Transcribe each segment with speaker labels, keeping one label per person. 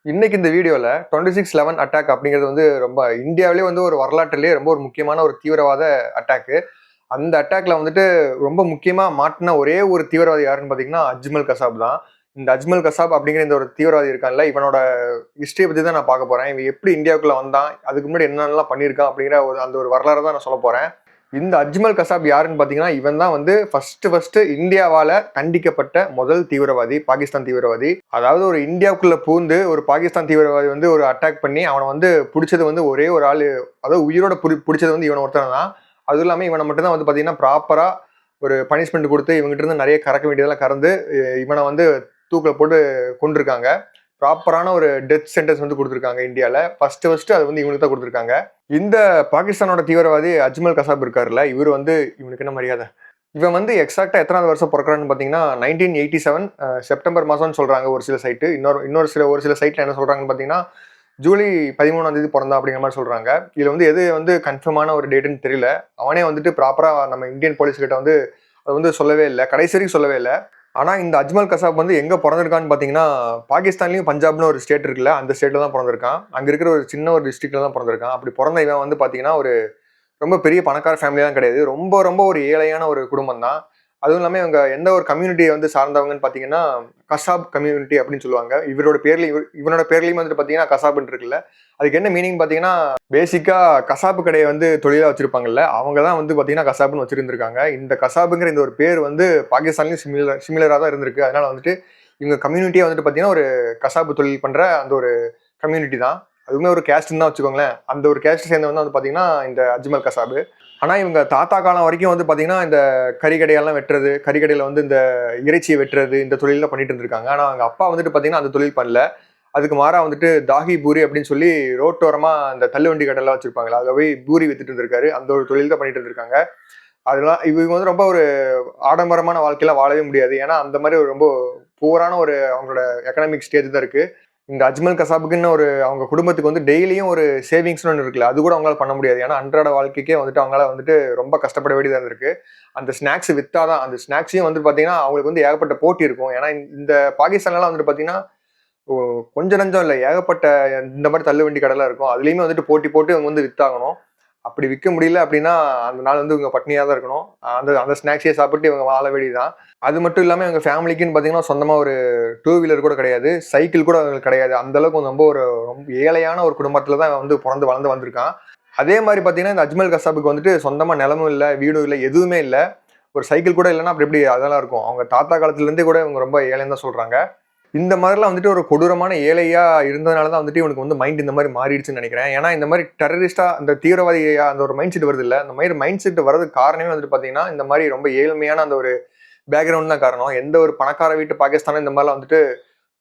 Speaker 1: இன்னைக்கு இந்த வீடியோல 26/11 அட்டாக் அப்படிங்கிறது வந்து ரொம்ப இந்தியாவிலே வந்து ஒரு வரலாற்றிலேயே ரொம்ப ஒரு முக்கியமான ஒரு தீவிரவாத அட்டாக்கு. அந்த அட்டாக்ல வந்துட்டு ரொம்ப முக்கியமா மாட்டுன ஒரே ஒரு தீவிரவாதி யாருன்னு பாத்தீங்கன்னா அஜ்மல் கசாப் தான். இந்த அஜ்மல் கசாப் அப்படிங்கிற இந்த ஒரு தீவிரவாதி இருக்கான்ல, இவனோட ஹிஸ்டரிய பத்தி தான் நான் பார்க்க போறேன். இவன் எப்படி இந்தியாவுக்குள்ள வந்தான், அதுக்கு முன்னாடி என்னென்னலாம் பண்ணியிருக்கான் அப்படிங்கிற அந்த ஒரு வரலாறு தான் நான் சொல்ல போறேன். இந்த அஜ்மல் கசாப் யாருன்னு பாத்தீங்கன்னா, இவன் தான் வந்து ஃபர்ஸ்ட் இந்தியாவால கண்டிக்கப்பட்ட முதல் தீவிரவாதி, பாகிஸ்தான் தீவிரவாதி. அதாவது ஒரு இந்தியாவுக்குள்ள பூந்து ஒரு பாகிஸ்தான் தீவிரவாதி வந்து ஒரு அட்டாக் பண்ணி அவனை வந்து பிடிச்சது வந்து ஒரே ஒரு ஆளு, அதாவது உயிரோட பிடிச்சது வந்து இவன் ஒருத்தன் தான். அதுவும் இல்லாம இவனை மட்டும் தான் வந்து பாத்தீங்கன்னா ப்ராப்பரா ஒரு பனிஷ்மெண்ட் கொடுத்து இவங்ககிட்ட இருந்து நிறைய கறக்க வேண்டியதெல்லாம் கறந்து இவனை வந்து தூக்கில போட்டு கொண்டிருக்காங்க. ப்ராப்பரான ஒரு டெத் சென்டென்ஸ் வந்து கொடுத்துருக்காங்க இந்தியாவில். ஃபர்ஸ்ட் அது வந்து இவனுக்கு தான் கொடுத்துருக்காங்க. இந்த பாகிஸ்தானோட தீவிரவாதி அஜ்மல் கசாப் இருக்காருல்ல, இவர் வந்து இவனுக்கு என்ன மரியாதை, இவன் வந்து எக்ஸாக்டா எத்தனாவது வருஷம் பிறக்கிறான்னு பார்த்தீங்கன்னா 1987 செப்டம்பர் மாதம்னு சொல்றாங்க ஒரு சில சைட்டு. ஒரு சில சைட்ல என்ன சொல்றாங்கன்னு பார்த்தீங்கன்னா ஜூலை 13ஆம் தேதி பிறந்தா அப்படிங்கிற மாதிரி சொல்றாங்க. இதுல வந்து எது வந்து கன்ஃபார்மான ஒரு டேட்டுன்னு தெரியல. அவனே வந்துட்டு ப்ராப்பரா நம்ம இந்தியன் போலீஸ் கிட்ட வந்து அதை வந்து சொல்லவே இல்லை, கடைசி வரைக்கும் சொல்லவே இல்லை. ஆனா இந்த அஜ்மல் கசாப் வந்து எங்க பிறந்திருக்கான்னு பாத்தீங்கன்னா பாகிஸ்தான்லயும் பஞ்சாப்னு ஒரு ஸ்டேட் இருக்குல்ல, அந்த ஸ்டேட்ல தான் பிறந்திருக்கான். அங்க இருக்கிற ஒரு சின்ன ஒரு டிஸ்ட்ரிக்ட்ல தான் பிறந்திருக்கான். அப்படி பிறந்த இவன் வந்து பாத்தீங்கன்னா ஒரு ரொம்ப பெரிய பணக்கார ஃபேமிலிலாம் கிடையாது. ரொம்ப ரொம்ப ஒரு ஏழையான ஒரு குடும்பம் தான். அதுவும் இல்லாம இவங்க எந்த ஒரு கம்யூனிட்டியை வந்து சார்ந்தவங்கன்னு பாத்தீங்கன்னா கசாப் கம்யூனிட்டி அப்படின்னு சொல்லுவாங்க. இவனோட பேர்லயும் வந்துட்டு பாத்தீங்கன்னா கசாப்ன்னு இருக்குல்ல, அதுக்கு என்ன மீனிங் பாத்தீங்கன்னா பேசிக்கா கசாப்பு கடையை வந்து தொழிலா வச்சிருப்பாங்கல்ல, அவங்க தான் வந்து பாத்தீங்கன்னா கசாப்னு வச்சிருந்திருக்காங்க. இந்த கசாப்புங்கிற இந்த ஒரு பேர் வந்து பாகிஸ்தான்லயும் சிமிலரா தான் இருந்திருக்கு. அதனால வந்துட்டு இவங்க கம்யூனிட்டியே வந்துட்டு பாத்தீங்கன்னா ஒரு கசாப்பு தொழில் பண்ற அந்த ஒரு கம்யூனிட்டி தான். அதுவுமே ஒரு கேஸ்ட்னு தான் வச்சுக்கோங்களேன். அந்த ஒரு கேஸ்ட் சேர்ந்தவன் வந்து பாத்தீங்கன்னா இந்த அஜ்மல் கசாபு. ஆனா இவங்க தாத்தா காலம் வரைக்கும் வந்து பாத்தீங்கன்னா இந்த கறிக்கடையெல்லாம் வெட்டுறது, கறிக்கடையில வந்து இந்த இறைச்சியை வெட்டுறது, இந்த தொழிலாம் பண்ணிட்டு இருந்திருக்காங்க. ஆனா அவங்க அப்பா வந்துட்டு பாத்தீங்கன்னா அந்த தொழில் பண்ணல. அதுக்கு மாறா வந்துட்டு தாகி பூரி அப்படின்னு சொல்லி ரோட்டோரமா அந்த தள்ளுவண்டி கடையெல்லாம் வச்சிருப்பாங்களா, அங்க போய் பூரி வித்துட்டு இருந்திருக்காரு. அந்த ஒரு தொழில் தான் பண்ணிட்டு இருந்திருக்காங்க. அதெல்லாம் இவங்க வந்து ரொம்ப ஒரு ஆடம்பரமான வாழ்க்கையெல்லாம் வாழவே முடியாது. ஏன்னா அந்த மாதிரி ஒரு ரொம்ப புவரான ஒரு அவங்களோட எக்கனாமிக் ஸ்டேஜ் தான் இருக்கு. இந்த அஜ்மல் கசாபுக்குன்னு ஒரு அவங்க குடும்பத்துக்கு வந்து டெய்லியும் ஒரு சேவிங்ஸ்னு ஒன்று இருக்குல்ல, அது கூட அவங்களால பண்ண முடியாது. ஏன்னா அன்றாட வாழ்க்கைக்கே வந்துட்டு அவங்களால வந்துட்டு ரொம்ப கஷ்டப்பட வேண்டியதாக இருந்திருக்கு. அந்த ஸ்நாக்ஸ் வித்தாதான், அந்த ஸ்நாக்ஸையும் வந்து பார்த்தீங்கன்னா அவங்களுக்கு வந்து ஏகப்பட்ட போட்டி இருக்கும். ஏன்னா இந்த பாகிஸ்தான்லாம் வந்துட்டு பார்த்தீங்கன்னா கொஞ்சம் நஞ்சம் இல்லை, ஏகப்பட்ட இந்த மாதிரி தள்ளுவண்டி கடைலாம் இருக்கும். அதுலேயுமே வந்துட்டு போட்டி போட்டு இவங்க வந்து வித்தாகணும். அப்படி விற்க முடியல அப்படின்னா அந்த நாள் வந்து இவங்க பட்னியாக தான் இருக்கணும். அந்த அந்த ஸ்நாக்ஸையே சாப்பிட்டு இவங்க வாழ வேண்டியதுதான். அது மட்டும் இல்லாமல் இவங்க ஃபேமிலிக்குன்னு பார்த்தீங்கன்னா சொந்தமாக ஒரு டூ வீலர் கூட கிடையாது, சைக்கிள் கூட அவங்களுக்கு கிடையாது. அந்த அளவுக்கு ரொம்ப ஒரு ரொம்ப ஏழையான ஒரு குடும்பத்தில் தான் வந்து பிறந்து வளர்ந்து வந்திருக்கான். அதே மாதிரி பார்த்தீங்கன்னா இந்த அஜ்மல் கசாபுக்கு வந்துட்டு சொந்தமாக நிலமும் இல்லை, வீடும் இல்லை, எதுவுமே இல்லை. ஒரு சைக்கிள் கூட இல்லைன்னா அப்படி எப்படி அதெல்லாம் இருக்கும். அவங்க தாத்தா காலத்துலேருந்தே கூட இவங்க ரொம்ப ஏழைன்னு தான் சொல்கிறாங்க. இந்த மாதிரிலாம் வந்துட்டு ஒரு கொடூரமான ஏழையா இருந்ததுனால தான் வந்துட்டு இவனுக்கு வந்து மைண்ட் இந்த மாதிரி மாறிடுச்சுன்னு நினைக்கிறேன். ஏன்னா இந்த மாதிரி டெரரிஸ்டா அந்த தீவிரவாதியா அந்த ஒரு மைண்ட் செட் வருது இல்லை, அந்த மாதிரி மைண்ட் செட் வரதுக்கு காரணமே வந்துட்டு பார்த்தீங்கன்னா இந்த மாதிரி ரொம்ப ஏழ்மையான அந்த ஒரு பேக்ரவுண்ட் தான் காரணம். எந்த ஒரு பணக்கார வீட்டு பாகிஸ்தானும் இந்த மாதிரிலாம் வந்துட்டு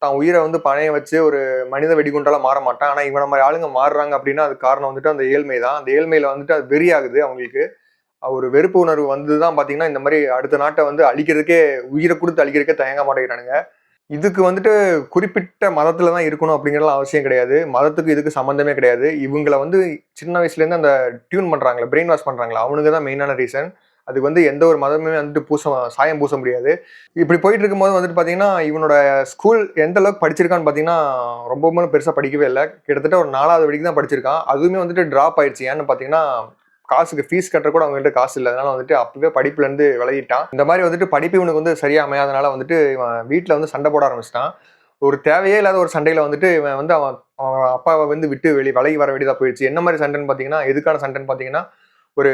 Speaker 1: தான் உயிரை வந்து பணைய வச்சு ஒரு மனித வெடிகுண்டாலாம் மாற மாட்டான். ஆனா இவன மாதிரி ஆளுங்க மாறுறாங்க அப்படின்னா அது காரணம் வந்துட்டு அந்த ஏழ்மை தான். அந்த ஏழ்மையில வந்துட்டு அது வெறியாகுது அவங்களுக்கு. ஒரு வெறுப்பு உணர்வு வந்து தான் பாத்தீங்கன்னா இந்த மாதிரி அடுத்த நாட்டை வந்து அழிக்கிறதுக்கே, உயிரை கொடுத்து அழிக்கிறதுக்கே தயங்க மாட்டேங்கிறானுங்க. இதுக்கு வந்துட்டு குறிப்பிட்ட மதத்துல தான் இருக்கணும் அப்படிங்கிறலாம் அவசியம் கிடையாது. மதத்துக்கு இதுக்கு சம்மந்தமே கிடையாது. இவங்கள வந்து சின்ன வயசுலேருந்து அந்த டியூன் பண்றாங்களே, பிரெயின் வாஷ் பண்றாங்களா, அவனுங்க தான் மெயினான ரீசன். அதுக்கு வந்து எந்த ஒரு மதமுமே வந்துட்டு சாயம் பூச முடியாது. இப்படி போயிட்டு இருக்கும்போது வந்துட்டு பார்த்தீங்கன்னா, இவனோட ஸ்கூல் எந்த அளவுக்கு படிச்சிருக்கான்னு பார்த்தீங்கன்னா, ரொம்பவும் பெருசாக படிக்கவே இல்லை. கிட்டத்தட்ட ஒரு 4வது வரைக்கும் தான் படிச்சிருக்கான். அதுவுமே வந்துட்டு ட்ராப் ஆயிடுச்சு. ஏன்னு பார்த்தீங்கன்னா, காசுக்கு ஃபீஸ் கட்டுற கூட அவங்ககிட்ட காசு இல்லை. அதனால வந்துட்டு அப்பவே படிப்புல இருந்து விலகிட்டான். இந்த மாதிரி வந்துட்டு படிப்பு இவனுக்கு வந்து சரியா அமையாதனால வந்துட்டு இவன் வீட்டில் வந்து சண்டை போட ஆரம்பிச்சிட்டான். ஒரு தேவையே இல்லாத ஒரு சண்டையில வந்துட்டு இவன் வந்து அவன் அவன் அப்பாவை வந்து விட்டு விலகி வர வேண்டியதா போயிடுச்சு. என்ன மாதிரி சண்டைன்னு பார்த்தீங்கன்னா, எதுக்கான சண்டைன்னு பார்த்தீங்கன்னா, ஒரு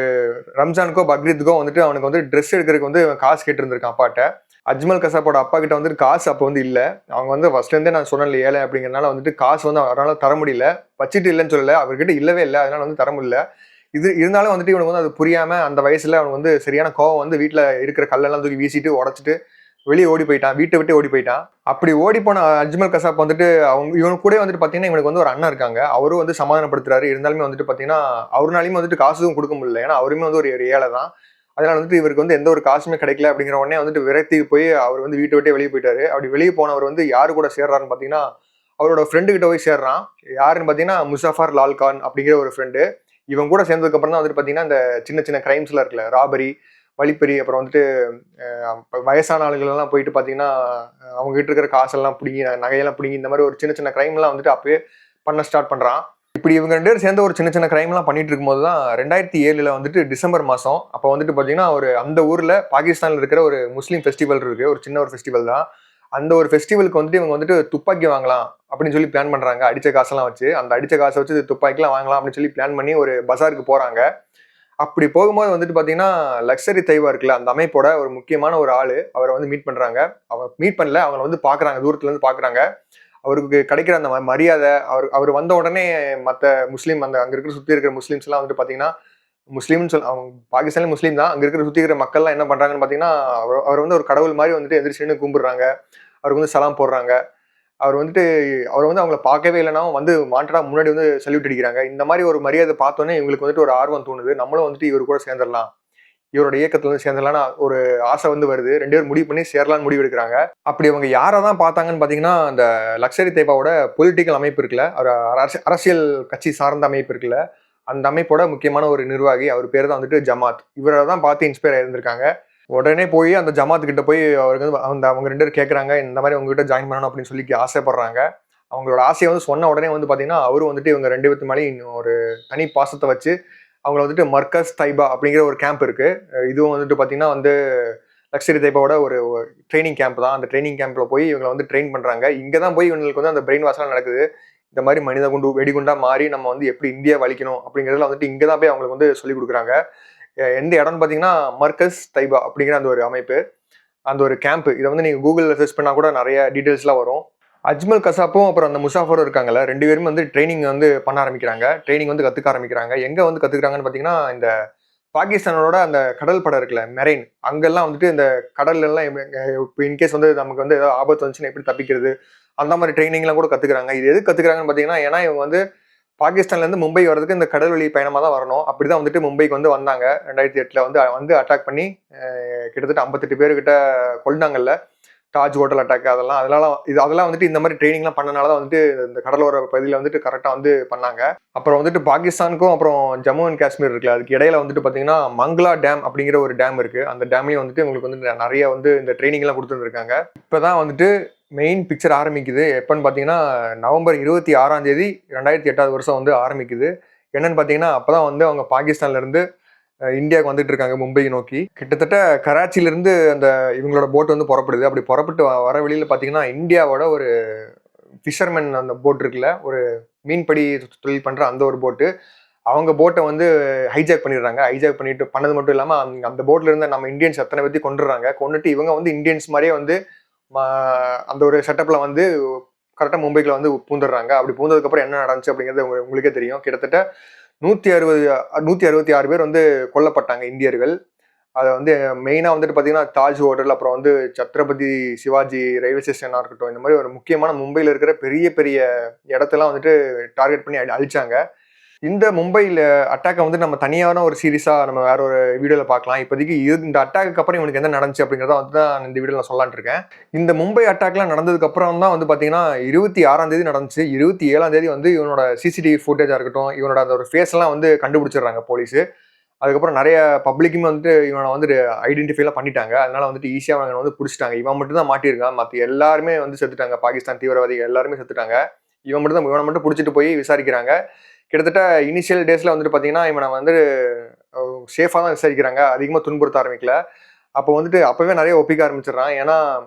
Speaker 1: ரம்ஜானுக்கோ பக்ரீத்துக்கோ வந்துட்டு அவனுக்கு வந்து ட்ரெஸ் எடுக்கிறதுக்கு வந்து காசு கேட்டிருந்திருக்கான் அப்பாட்ட. அஜ்மல் கசாப்போட அப்பா கிட்ட வந்துட்டு காசு அப்போ வந்து இல்லை. அவங்க வந்து ஃபர்ஸ்ட்ல இருந்தே நான் சொன்னேன் ஏழை அப்படிங்கிறனால வந்துட்டு காசு வந்து அவரால் தர முடியல. வச்சுட்டு இல்லைன்னு சொல்லல, அவர்கிட்ட இல்லவே இல்லை, அதனால வந்து தர முடியல. இது இருந்தாலும் வந்துட்டு இவனுக்கு வந்து அது புரியாம அந்த வயசுல அவனுக்கு வந்து சரியான கோவம் வந்து வீட்டுல இருக்கிற கல்லெல்லாம் தூக்கி வீசிட்டு உடைச்சிட்டு வெளியே ஓடி போயிட்டான். வீட்டை விட்டு ஓடி போயிட்டான். அப்படி ஓடி போன அஜ்மல் கசாப் வந்துட்டு இவனுக்கு கூட வந்துட்டு பாத்தீங்கன்னா இவனுக்கு வந்து ஒரு அண்ணன் இருக்காங்க. அவரும் வந்து சமாதானப்படுத்துறாரு. இருந்தாலுமே வந்துட்டு பாத்தீங்கன்னா அவருனாலையும் வந்துட்டு காசும் கொடுக்க முடியல. ஏன்னா அவருமே வந்து ஒரு ஏழை தான். அதனால வந்துட்டு இவருக்கு வந்து எந்த ஒரு காசுமே கிடைக்கல அப்படிங்கிற உடனே வந்துட்டு விரக்தி போய் அவர் வந்து வீட்டை விட்டே வெளியே போயிட்டாரு. அப்படி வெளியே போனவர் வந்து யாரு கூட சேர்றாருன்னு பாத்தீங்கன்னா அவரோட ஃப்ரெண்டு கிட்ட போய் சேர்றான். யாருன்னு பாத்தீங்கன்னா முசாஃபர் லால் கான் அப்படிங்கிற ஒரு ஃப்ரெண்டு. இவன் கூட சேர்ந்ததுக்கு அப்புறம் தான் வந்துட்டு பாத்தீங்கன்னா இந்த சின்ன சின்ன கிரைம்ஸ்லாம் இருக்குல்ல, ராபரி, வழிப்பறி, அப்புறம் வந்துட்டு வயசான ஆளுகள் எல்லாம் போயிட்டு பார்த்தீங்கன்னா அவங்க கிட்ட இருக்கிற காசெல்லாம் பிடிங்கி நகையெல்லாம் பிடிங்கி இந்த மாதிரி ஒரு சின்ன சின்ன கிரைம்லாம் வந்துட்டு அப்பயே பண்ண ஸ்டார்ட் பண்ணுறான். இப்படி இவங்க 2 பேரும் சேர்ந்து ஒரு சின்ன சின்ன கிரைம்லாம் பண்ணிட்டு இருக்கும்போது தான் 2007 வந்துட்டு டிசம்பர் மாதம் அப்போ வந்துட்டு பார்த்தீங்கன்னா ஒரு அந்த ஊரில் பாகிஸ்தானில் இருக்கிற ஒரு முஸ்லீம் ஃபெஸ்டிவல் இருக்குது, ஒரு சின்ன ஒரு ஃபெஸ்டிவல் தான். அந்த ஒரு ஃபெஸ்டிவலுக்கு வந்துட்டு இவங்க வந்துட்டு துப்பாக்கி வாங்கலாம் அப்படின்னு சொல்லி பிளான் பண்ணுறாங்க. அடித்த காசெல்லாம் வச்சு, அந்த அடித்த காசை வச்சு துப்பாக்கிலாம் வாங்கலாம் அப்படின்னு சொல்லி பிளான் பண்ணி ஒரு பஜாருக்கு போகிறாங்க. அப்படி போகும்போது வந்துட்டு பார்த்தீங்கன்னா லக்ஸரி தைவா இருக்குல்ல, அந்த அமைப்போட ஒரு முக்கியமான ஒரு ஆள் அவரை வந்து மீட் பண்ணுறாங்க. அவர் மீட் பண்ணல, அவங்களை வந்து பார்க்குறாங்க, தூரத்துலேருந்து பார்க்குறாங்க. அவருக்கு கிடைக்கிற அந்த மரியாதை, அவர் வந்த உடனே மற்ற முஸ்லீம் அங்கே இருக்கிற சுற்றி இருக்கிற முஸ்லீம்ஸ் எல்லாம் வந்துட்டு பார்த்தீங்கன்னா முஸ்லீம்னு அவங்க பாகிஸ்தான்ல முஸ்லீம் தான், அங்கே இருக்கிற சுற்றி இருக்கிற மக்கள்லாம் என்ன பண்ணுறாங்கன்னு பார்த்தீங்கன்னா அவர் வந்து ஒரு கடவுள் மாதிரி வந்துட்டு எதிர்த்து கும்பிடுறாங்க, அவருக்கு வந்து சலாம் போடுறாங்க. அவர் வந்து அவங்கள பார்க்கவே இல்லைனாவும் வந்து வாண்டடா முன்னாடி வந்து சல்யூட் அடிக்கிறாங்க. இந்த மாதிரி ஒரு மரியாதை பார்த்தோன்னே இவங்களுக்கு வந்துட்டு ஒரு ஆர்வம் தோணுது, நம்மளும் வந்துட்டு இவர் கூட சேர்ந்துடலாம், இவரோட இயக்கத்துல வந்து சேர்ந்துடலாம்னு ஒரு ஆசை வந்து வருது. 2 பேரும் முடிவு பண்ணி சேரலான்னு முடிவு எடுக்கிறாங்க. அப்படி அவங்க யாரை தான் பார்த்தாங்கன்னு பார்த்தீங்கன்னா அந்த லக்ஸரி தைபாவோட பொலிட்டிக்கல் அமைப்பு இருக்குல்ல, ஒரு அரசியல் கட்சி சார்ந்த அமைப்பு இருக்குல்ல, அந்த அமைப்போட முக்கியமான ஒரு நிர்வாகி, அவர் பேர் தான் வந்துட்டு ஜமாத். இவரை தான் பார்த்து இன்ஸ்பயர் ஆயிருந்திருக்காங்க. உடனே போய் அந்த ஜமாத் கிட்ட போய் அவருக்கு வந்து அவங்க 2 பேரும் கேட்குறாங்க, இந்த மாதிரி உங்ககிட்ட ஜாயின் பண்ணணும் அப்படின்னு சொல்லி ஆசைப்படுறாங்க. அவங்களோட ஆசையை வந்து சொன்ன உடனே வந்து பார்த்தீங்கன்னா அவரும் வந்துட்டு இவங்க 2 பேர்த்து மேலேயும் ஒரு தனி பாசத்தை வச்சு அவங்கள வந்துட்டு மர்கஸ் தைபா அப்படிங்கிற ஒரு கேம்ப் இருக்கு. இதுவும் வந்துட்டு பார்த்தீங்கன்னா வந்து லக்ஸரி தைபாவோட ஒரு ட்ரைனிங் கேம்ப் தான். அந்த ட்ரைனிங் கேம்ப்ல போய் இவங்களை வந்து ட்ரெயின் பண்றாங்க. இங்கே தான் போய் இவங்களுக்கு வந்து அந்த பிரெயின் வாஷ்லாம் நடக்குது. இந்த மாதிரி மனித குண்டு வெடிகுண்டா மாறி நம்ம வந்து எப்படி இந்தியா வலிக்கணும் அப்படிங்கிறதுல வந்துட்டு இங்கே தான் போய் அவங்களுக்கு வந்து சொல்லிக் கொடுக்குறாங்க. எந்த இடம்னு பார்த்தீங்கன்னா மர்கஸ் தைபா அப்படிங்கிற அந்த ஒரு அமைப்பு, அந்த ஒரு கேம்ப். இதை வந்து நீங்கள் கூகுளில் சர்ச் பண்ணால் கூட நிறைய டீட்டெயில்ஸ்லாம் வரும். அஜ்மல் கசாப்பும் அப்புறம் அந்த முசாஃபரும் இருக்காங்கல்ல, 2 பேரும் வந்து ட்ரைனிங் வந்து பண்ண ஆரம்பிக்கிறாங்க. ட்ரைனிங் வந்து கற்றுக்க ஆரம்பிக்கிறாங்க. எங்கே வந்து கற்றுக்குறாங்கன்னு பார்த்தீங்கன்னா இந்த பாகிஸ்தானோட அந்த கடல் படம் இருக்குல்ல, மெரைன், அங்கெல்லாம் வந்துட்டு இந்த கடல்ல எல்லாம் இப்போ இன்கேஸ் வந்து நமக்கு வந்து ஏதாவது ஆபத்து வந்துச்சுன்னா எப்படி தப்பிக்கிறது, அந்த மாதிரி ட்ரைனிங்லாம் கூட கற்றுக்குறாங்க. இது எது கற்றுக்குறாங்கன்னு பார்த்தீங்கன்னா, ஏன்னா இவங்க வந்து பாகிஸ்தான்லேருந்து மும்பை வரதுக்கு இந்த கடல் வழி பயணமாக தான் வரணும். அப்படி தான் வந்துட்டு மும்பைக்கு வந்து வந்தாங்க. 2008 வந்து அட்டாக் பண்ணி கிட்டத்தட்ட 58 பேர்கிட்ட கொண்டாங்கல்ல, தாஜ் ஹோட்டல் அட்டாக், அதெல்லாம் வந்துட்டு இந்த மாதிரி ட்ரைனிங்லாம் பண்ணனால தான் வந்துட்டு இந்த கடலோர பகுதியில் வந்துட்டு கரெக்டாக வந்து பண்ணாங்க. அப்புறம் வந்துட்டு பாகிஸ்தானுக்கும் அப்புறம் ஜம்மு அண்ட் காஷ்மீர் இருக்குல்ல, அதுக்கு இடையில வந்துட்டு பார்த்தீங்கன்னா மங்களா டேம் அப்படிங்கிற ஒரு டேம் இருக்கு. அந்த டேம்லேயும் வந்துட்டு உங்களுக்கு வந்து நிறைய வந்து இந்த ட்ரைனிங்லாம் கொடுத்துருந்துருக்காங்க. இப்போ தான் வந்துட்டு மெயின் பிக்சர் ஆரம்பிக்குது. எப்போன்னு பார்த்தீங்கன்னா நவம்பர் 26 2008 வந்து ஆரம்பிக்குது. என்னன்னு பார்த்தீங்கன்னா அப்போ தான் வந்து அவங்க பாகிஸ்தான்லேருந்து இந்தியாவுக்கு வந்துட்டு இருக்காங்க மும்பையை நோக்கி. கிட்டத்தட்ட கராச்சியிலேருந்து அந்த இவங்களோட போட் வந்து புறப்படுது. அப்படி புறப்பட்டு வர வழியில் பார்த்தீங்கன்னா இந்தியாவோட ஒரு ஃபிஷர்மேன் அந்த போட் இருக்குல்ல, ஒரு மீன்பிடி தொழில் பண்ணுற அந்த ஒரு போட்டு, அவங்க போட்டை வந்து ஹைஜாக் பண்ணிடுறாங்க. ஹைஜாக் பண்ணிட்டு பண்ணது மட்டும் இல்லாமல் அந்த போட்டில் இருந்த நம்ம இந்தியன்ஸ் எத்தனை பற்றி கொண்டுட்டு இவங்க வந்து இந்தியன்ஸ் மாதிரியே வந்து அந்த ஒரு செட்டப்பில் வந்து கரெக்டாக மும்பைக்குள்ள வந்து பூந்துடுறாங்க. அப்படி பூந்ததுக்கப்புறம் என்ன நடந்துச்சு அப்படிங்கிறது உங்களுக்கே தெரியும். கிட்டத்தட்ட 166 பேர் வந்து கொல்லப்பட்டாங்க இந்தியர்கள். அதை வந்து மெயினாக வந்துட்டு பார்த்தீங்கன்னா தாஜ் ஹோட்டல், அப்புறம் வந்து சத்ரபதி சிவாஜி ரயில்வே ஸ்டேஷனாக இருக்கட்டும், இந்த மாதிரி ஒரு முக்கியமான மும்பையில் இருக்கிற பெரிய பெரிய இடத்தெல்லாம் வந்துட்டு டார்கெட் பண்ணி அழிச்சாங்க. இந்த மும்பையில் அட்டாக்கை வந்து நம்ம தனியான ஒரு சீரீஸாக நம்ம வேற ஒரு வீடியோவில் பார்க்கலாம். இப்போதைக்கு இந்த அட்டாக்கு அப்புறம் இவனுக்கு என்ன நடந்துச்சு அப்படிங்கிறத வந்து தான் இந்த வீடியோவில் நான் சொல்லலான்ட்டு இருக்கேன். இந்த மும்பை அட்டாக்லாம் நடந்ததுக்கு அப்புறம் தான் வந்து பார்த்தீங்கன்னா 26 நடந்துச்சு. 27 வந்து இவனோட சிசிடிவி ஃபுட்டேஜாக இருக்கட்டும், இவனோட அந்த ஒரு ஃபேஸ்லாம் வந்து கண்டுபிடிச்சிடுறாங்க போலீஸு. அதுக்கப்புறம் நிறைய பப்ளிக்குமே வந்துட்டு இவனை வந்து ஐடென்டிஃபைலாம் பண்ணிட்டாங்க. அதனால வந்துட்டு ஈஸியாக அவனை வந்து பிடிச்சிட்டாங்க. இவன் மட்டும் தான் மாட்டியிருக்கான், மற்ற எல்லாருமே வந்து செத்துட்டாங்க. பாகிஸ்தான் தீவிரவாதிகள் எல்லாருமே செத்துட்டாங்க. இவனை மட்டும் பிடிச்சிட்டு போய் விசாரிக்கிறாங்க. கிட்டத்தட்ட இனிஷியல் டேஸில் வந்துட்டு பார்த்தீங்கன்னா இவனை வந்து சேஃபாக தான் விசாரிக்கிறாங்க, அதிகமாக துன்புறுத்த ஆரம்பிக்கல. அப்போ வந்துட்டு அப்போவே நிறைய ஒப்பிக்க ஆரம்பிச்சிடுறான். ஏன்னா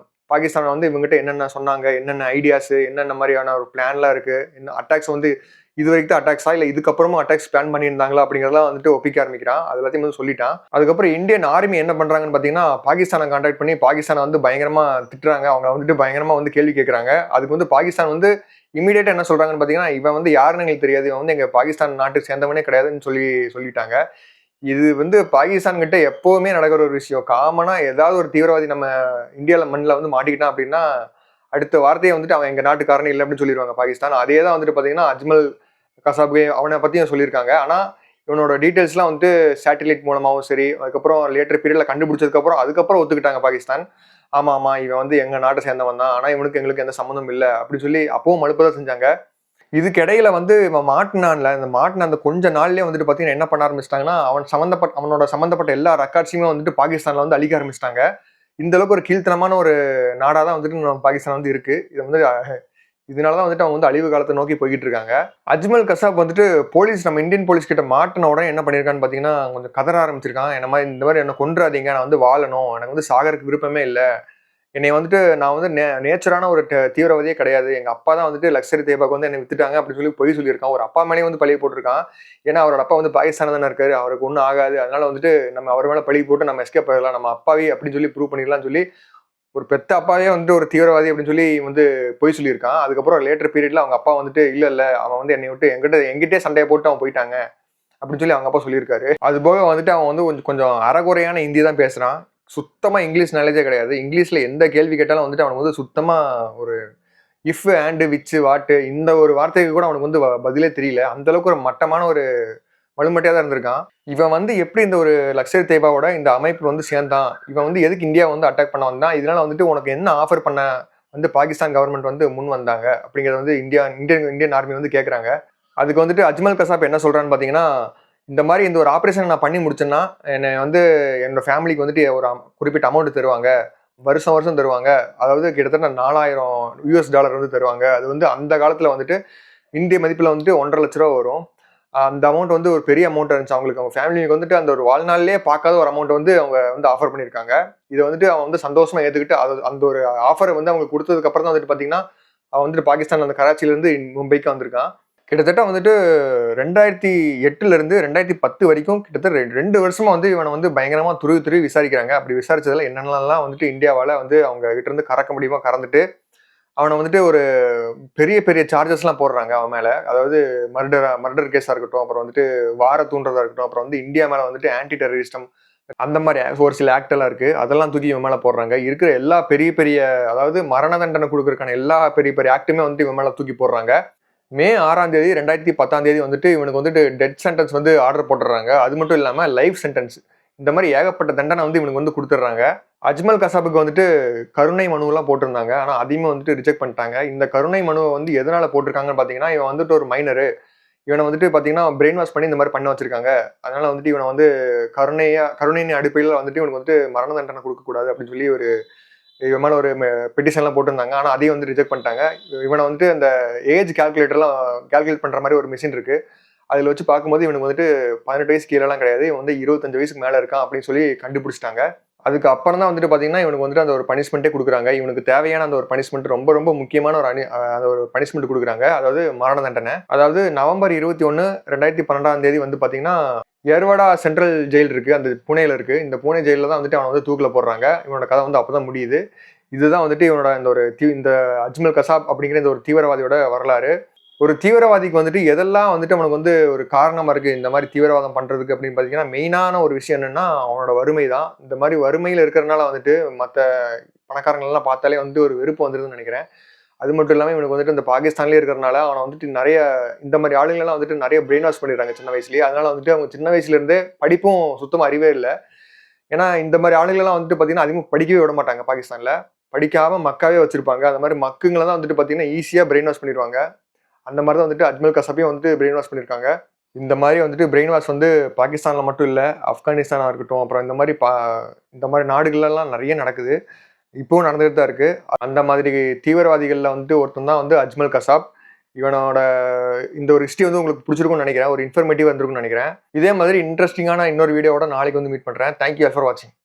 Speaker 1: பாகிஸ்தான் வந்து இவங்ககிட்ட என்னென்ன சொன்னாங்க, என்னென்ன ஐடியாஸு, என்னென்ன மாதிரியான ஒரு பிளான்லாம் இருக்குது, என்ன அட்டாக்ஸ் வந்து இது வரைக்கும் தான் அட்டாக்ஸா இல்லை இதுக்கப்புறமும் அட்டாக்ஸ் பிளான் பண்ணியிருந்தாங்களா அப்படிங்கிறதெல்லாம் வந்துட்டு ஒப்பிக்க ஆரம்பிக்கிறான். அது எல்லாத்தையும் வந்து சொல்லிட்டான். அதுக்கப்புறம் இந்தியன் ஆர்மி என்ன பண்ணுறாங்கன்னு பார்த்தீங்கன்னா பாகிஸ்தானை கான்டாக்ட் பண்ணி பாகிஸ்தானை வந்து பயங்கரமாக திட்டுறாங்க. அவங்க வந்துட்டு பயங்கரமாக வந்து கேள்வி கேட்குறாங்க. அதுக்கு வந்து பாகிஸ்தான் வந்து இமீடியட்டாக என்ன சொல்கிறாங்கன்னு பார்த்தீங்கன்னா இவன் வந்து யாருன்னு எங்களுக்கு தெரியாது, இவன் வந்து எங்கள் பாகிஸ்தான் நாட்டுக்கு சேர்ந்தவனே கிடையாதுன்னு சொல்லிட்டாங்க. இது வந்து பாகிஸ்தான் கிட்ட எப்போவுமே நடக்கிற ஒரு விஷயம். காமனாக ஏதாவது ஒரு தீவிரவாதி நம்ம இந்தியாவில் மண்ணில் வந்து மாட்டிக்கிட்டான் அப்படின்னா அடுத்த வார்த்தையை வந்துட்டு அவன் எங்கள் நாட்டுக்காரனே இல்லை அப்படின்னு சொல்லிடுவாங்க பாகிஸ்தான். அதே தான் வந்துட்டு பார்த்தீங்கன்னா அஜ்மல் கசாபு அவனை பற்றியும் சொல்லியிருக்காங்க. ஆனால் இவனோட டீட்டெயில்ஸ்லாம் வந்துட்டு சேட்டலைட் மூலமாகவும் சரி, அதுக்கப்புறம் லேட்டர் பீரியடில் கண்டுபிடிச்சதுக்கப்புறம் அதுக்கப்புறம் ஒத்துக்கிட்டாங்க பாகிஸ்தான். ஆமாம் இவன் வந்து எங்கள் நாட்டை சேர்ந்தவன் தான், ஆனால் இவனுக்கு எங்களுக்கு எந்த சம்மந்தம் இல்லை அப்படின்னு சொல்லி அப்பவும் மறுப்பதான் செஞ்சாங்க. இதுக்கிடையில வந்து இவன் மாட்டினான்ல, இந்த மாட்டின அந்த கொஞ்ச நாள்லயே வந்துட்டு பார்த்தீங்கன்னா என்ன பண்ண ஆரம்பிச்சுட்டாங்கன்னா, அவனோட சம்மந்தப்பட்ட எல்லா ரெக்கார்ட்ஸையுமே வந்துட்டு பாகிஸ்தான்ல வந்து அழிக்க ஆரம்பிச்சுட்டாங்க. இந்த அளவுக்கு ஒரு கீழ்த்தனமான ஒரு நாடா தான் வந்துட்டு நம்ம பாகிஸ்தான் வந்து இருக்கு. இது வந்து இதனால தான் வந்துட்டு அவங்க வந்து அழிவு காலத்தை நோக்கி போய்கிட்டு இருக்காங்க. அஜ்மல் கசாப் வந்துட்டு நம்ம இந்தியன் போலீஸ் கிட்ட மாட்டின உடனே என்ன பண்ணியிருக்கான்னு பார்த்தீங்கன்னா, கொஞ்சம் கதற ஆரம்பிச்சிருக்கான். இந்த மாதிரி என்ன கொன்றாதீங்க, நான் வந்து வாழணும், எனக்கு வந்து சாகறதுக்கு விருப்பமே இல்ல. என்னை வந்துட்டு நான் வந்து நேச்சரான ஒரு தீவிரவாதியே கிடையாது. எங்க அப்பா தான் வந்துட்டு லக்ஸரி தேபாக்கு வந்து என்னை வித்துட்டாங்க அப்படின்னு சொல்லி பொய் சொல்லியிருக்கான். ஒரு அப்பா மேலேயே வந்து பழிய போட்டிருக்கான். ஏன்னா அவரோட அப்பா வந்து பாகிஸ்தான்ல தானே இருக்காரு. அவருக்கு ஒன்றும் ஆகாது. அதனால வந்துட்டு நம்ம அவர் மேல பழி போட்டு நம்ம எஸ்கேப் ஆயிடலாம். நம்ம அப்பாவே அப்படின்னு சொல்லி ப்ரூவ் பண்ணிடலாம்னு சொல்லி ஒரு பெத்த அப்பாவே வந்துட்டு ஒரு தீவிரவாதி அப்படின்னு சொல்லி வந்து பொய் சொல்லியிருக்கான். அதுக்கப்புறம் லேட்டர் பீரியட்ல அவங்க அப்பா வந்துட்டு இல்ல அவன் வந்து என்னை விட்டு எங்கிட்டே சண்டையை போட்டு அவன் போயிட்டாங்க அப்படின்னு சொல்லி அவங்க அப்பா சொல்லியிருக்காரு. அது போக வந்துட்டு அவன் வந்து கொஞ்சம் அறகுறையான ஹிந்தி தான் பேசுறான். சுத்தமா இங்கிலீஷ் நாலேஜே கிடையாது. இங்கிலீஷ்ல எந்த கேள்வி கேட்டாலும் வந்துட்டு அவனுக்கு வந்து சுத்தமா ஒரு இஃப் அண்ட் விச் வாட் இந்த ஒரு வார்த்தைக்கு கூட அவனுக்கு வந்து பதிலே தெரியல. அந்த அளவுக்கு ஒரு மட்டமான ஒரு மழுமட்டையா தான் இருந்திருக்கான். இவன் வந்து எப்படி இந்த ஒரு லக்ஸரி தேபாவோட இந்த அமைப்பு வந்து சேர்ந்தான், இவன் வந்து எதுக்கு இந்தியா வந்து அட்டாக் பண்ண வந்தான், இதனால வந்துட்டு உனக்கு என்ன ஆஃபர் பண்ண வந்து பாகிஸ்தான் கவர்மெண்ட் வந்து முன் வந்தாங்க அப்படிங்கறத வந்து இந்தியன் ஆர்மி வந்து கேட்கறாங்க. அதுக்கு வந்துட்டு அஜ்மல் கசாப் என்ன சொல்றான்னு பாத்தீங்கன்னா, இந்த மாதிரி இந்த ஒரு ஆப்ரேஷன் நான் பண்ணி முடிச்சேன்னா என்னை வந்து என்னோட ஃபேமிலிக்கு வந்துட்டு ஒரு குறிப்பிட்ட அமௌண்ட் தருவாங்க, வருஷம் தருவாங்க. அதாவது கிட்டத்தட்ட $4000 வந்து தருவாங்க. அது வந்து அந்த காலத்துல வந்துட்டு இந்திய மதிப்புல வந்துட்டு 1,50,000 வரும். அந்த அமௌண்ட் வந்து ஒரு பெரிய அமௌண்ட் இருந்துச்சு அவங்களுக்கு. அவங்க ஃபேமிலிக்கு வந்துட்டு அந்த ஒரு வாழ்நாள்லயே பார்க்காத ஒரு அமௌண்ட் வந்து அவங்க வந்து ஆஃபர் பண்ணியிருக்காங்க. இதை வந்துட்டு அவன் வந்து சந்தோஷமா ஏத்துக்கிட்டு அந்த ஒரு ஆஃபரை வந்து அவங்க கொடுத்ததுக்கு அப்புறம் தான் வந்துட்டு பாத்தீங்கன்னா அவன் வந்துட்டு பாகிஸ்தான் அந்த கராச்சியில இருந்து மும்பைக்கு வந்திருக்கான். கிட்டத்தட்ட வந்துட்டு 2008 இருந்து 2010 வரைக்கும் கிட்டத்தட்ட 2 வருஷமா வந்து இவனை வந்து பயங்கரமா துருவி விசாரிக்கிறாங்க. அப்படி விசாரிச்சதுல என்னென்னலாம் வந்துட்டு இந்தியாவால வந்து அவங்க கிட்ட இருந்து கறக்க முடியுமா கறந்துட்டு அவனை வந்துட்டு ஒரு பெரிய சார்ஜஸ்லாம் போடுறாங்க அவன் மேல. அதாவது மர்டர் கேஸா இருக்கட்டும், அப்புறம் வந்துட்டு வார தூண்டுறதா இருக்கட்டும், அப்புறம் வந்து இந்தியா மேல வந்துட்டு ஆன்டி டெரரிஸ்டம் அந்த மாதிரி ஒரு சில ஆக்ட் எல்லாம் இருக்கு. அதெல்லாம் தூக்கி இவன் மேல போடுறாங்க. இருக்கிற எல்லா பெரிய அதாவது மரண தண்டனை கொடுக்கறதுக்கான எல்லா பெரிய ஆக்டுமே வந்துட்டு இவன் மேல தூக்கி போடுறாங்க. மே 6ஆம் தேதி 2010 வந்துட்டு இவனுக்கு வந்துட்டு டெத் சென்டென்ஸ் வந்து ஆர்டர் போட்டுறாங்க. அது மட்டும் இல்லாம லைஃப் சென்டென்ஸ் இந்த மாதிரி ஏகப்பட்ட தண்டனை வந்து இவனுக்கு வந்து கொடுத்துட்றாங்க. அஜ்மல் கசாபுக்கு வந்துட்டு கருணை மனுவெல்லாம் போட்டிருந்தாங்க. ஆனா அதையுமே வந்துட்டு ரிஜெக்ட் பண்ணிட்டாங்க. இந்த கருணை மனுவை வந்து எதனால போட்டிருக்காங்கன்னு பாத்தீங்கன்னா, இவன் வந்துட்டு ஒரு மைனரு, இவனை வந்துட்டு பாத்தீங்கன்னா பிரெயின் வாஷ் பண்ணி இந்த மாதிரி பண்ண வச்சிருக்காங்க. அதனால வந்துட்டு இவனை வந்து கருணையின் அடிப்படையில் வந்துட்டு இவனுக்கு வந்து மரண தண்டனை கொடுக்க கூடாது அப்படின்னு சொல்லி ஒரு இவன் மேல ஒரு பெட்டிஷன்லாம் போட்டிருந்தாங்க. ஆனா அதையும் வந்து ரிஜெக்ட் பண்ணிட்டாங்க. இவனை வந்துட்டு அந்த ஏஜ் கால்குலேட் பண்ற மாதிரி ஒரு மிஷின் இருக்கு. அதுல வச்சு பார்க்கும்போது இவனுக்கு வந்துட்டு 18 வயசு கீழெல்லாம் கிடையாது. இவன் வந்து 25 வயசுக்கு மேல இருக்கான் அப்படின்னு சொல்லி கண்டுபிடிச்சிட்டாங்க. அதுக்கு அப்புறம் தான் வந்துட்டு பாத்தீங்கன்னா இவனுக்கு வந்துட்டு அந்த ஒரு பனிஷ்மெண்ட்டே கொடுக்குறாங்க. இவனுக்கு தேவையான அந்த ஒரு பனிஷ்மெண்ட் ரொம்ப முக்கியமான அந்த ஒரு பனிஷ்மெண்ட் கொடுக்குறாங்க. அதாவது மரண தண்டனை. அதாவது நவம்பர் 21, 2012 வந்து பாத்தீங்கன்னா எர்வடா சென்ட்ரல் ஜெயில் இருக்கு, அந்த புனேல இருக்கு. இந்த புனே ஜெயில தான் வந்துட்டு அவனை வந்து தூக்கில போடுறாங்க. இவனோட கதை வந்து அப்பதான் முடியுது. இதுதான் வந்துட்டு இவனோட இந்த அஜ்மல் கசாப் அப்படிங்கிற இந்த ஒரு தீவிரவாதியோட வரலாறு. ஒரு தீவிரவாதிக்கு வந்துட்டு எதெல்லாம் வந்துட்டு அவனுக்கு வந்து ஒரு காரணமா இருக்கு இந்த மாதிரி தீவிரவாதம் பண்றதுக்கு அப்படின்னு பாத்தீங்கன்னா, மெயினான ஒரு விஷயம் என்னன்னா அவனோட வறுமை தான். இந்த மாதிரி வறுமையில இருக்கிறதுனால வந்துட்டு மற்ற பணக்காரங்கள் எல்லாம் பார்த்தாலே வந்து ஒரு வெறுப்பு வந்துருதுன்னு நினைக்கிறேன். அது மட்டும் இல்லாம இவனுக்கு வந்துட்டு இந்த பாகிஸ்தான்லயே இருக்கிறதுனால அவனை வந்துட்டு நிறைய இந்த மாதிரி ஆளுங்கெல்லாம் வந்துட்டு நிறைய பிரெயின் வாஷ் பண்ணிடுறாங்க சின்ன வயசுலயே. அதனால வந்துட்டு அவங்க சின்ன வயசுல இருந்தே படிப்பும் சுத்தமா அறிவே இல்லை. ஏன்னா இந்த மாதிரி ஆளுங்கெல்லாம் வந்துட்டு பாத்தீங்கன்னா அதிகமாக படிக்கவே விட மாட்டாங்க பாகிஸ்தான்ல. படிக்காம மக்காவே வச்சிருப்பாங்க. அந்த மாதிரி மக்குங்களை தான் வந்துட்டு பாத்தீங்கன்னா ஈஸியா பிரெயின் வாஷ் பண்ணிடுவாங்க. அந்த மாதிரி தான் வந்துட்டு அஜ்மல் கசாப்பையும் வந்துட்டு பிரெயின் வாஷ் பண்ணியிருக்காங்க. இந்த மாதிரி வந்துட்டு பிரெயின் வாஷ் வந்து பாகிஸ்தான்ல மட்டும் இல்லை, ஆப்கானிஸ்தானா இருக்கட்டும், அப்புறம் இந்த மாதிரி நாடுகள்லாம் நிறைய நடக்குது. இப்பவும் நடந்துகிட்டு தான் இருக்கு. அந்த மாதிரி தீவிரவாதிகள்ல வந்துட்டு ஒருத்தன் தான் வந்து அஜ்மல் கசாப். இவனோட இந்த ஒரு ஹிஸ்ட்ரி வந்து உங்களுக்கு பிடிச்சிருக்கும்னு நினைக்கிறேன். ஒரு இன்ஃபர்மேட்டிவ் இருந்திருக்கும்னு நினைக்கிறேன். இதே மாதிரி இன்ட்ரெஸ்டிங்கான இன்னொரு வீடியோவோட நாளைக்கு வந்து மீட் பண்றேன். தேங்க்யூ ஃபார் வாட்சிங்.